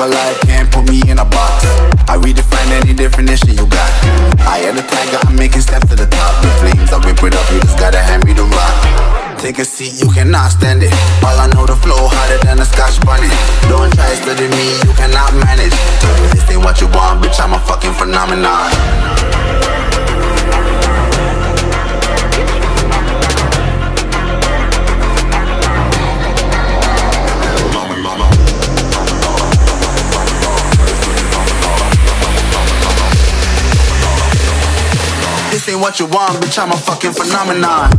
my life, can't put me in a box. I redefine any definition you got. I am the tiger, I'm making steps to the top. The flames, I whip it up, you just gotta hand me the rock. Take a seat, you cannot stand it. All I know, the flow harder than a Scotch bunny. Don't try studying me, you cannot manage. This ain't what you want, bitch, I'm a fucking phenomenon. This ain't what you want, bitch, I'm a fucking phenomenon.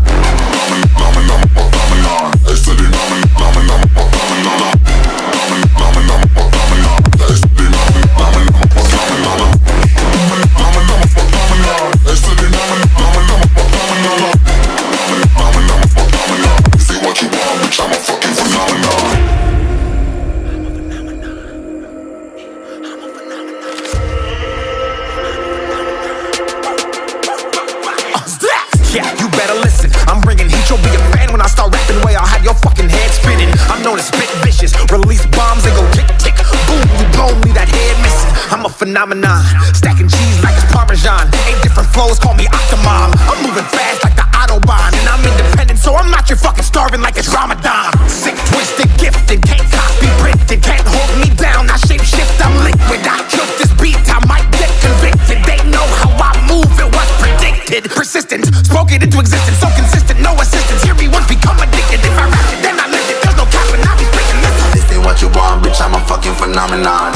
Yeah, you better listen. I'm bringing heat, you'll be a fan when I start rapping. Way I'll have your fucking head spinning. I'm known as spit vicious. Release bombs, they go tick tick. Boom, you blow me that head missing. I'm a phenomenon. Stacking cheese like it's Parmesan. 8 different flows, call me Octomom. I'm moving fast like the Autobahn. And I'm independent, so I'm not your fucking starving like it's Ramadan. Sick, twisted, gifted, can't copy, printed. Can't hold me down, I shape shift, I'm liquid. I killed this beat, I might get convicted. They know how I move, it was predicted. Persistent, spoke it into existence, so consistent, no assistance. Hear me once, become addicted. If I rap it, then I live it. There's no cap, and I be speaking this. This ain't what you want, bitch, I'm a fucking phenomenon.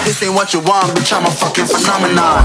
This ain't what you want, bitch, I'm a fucking phenomenon.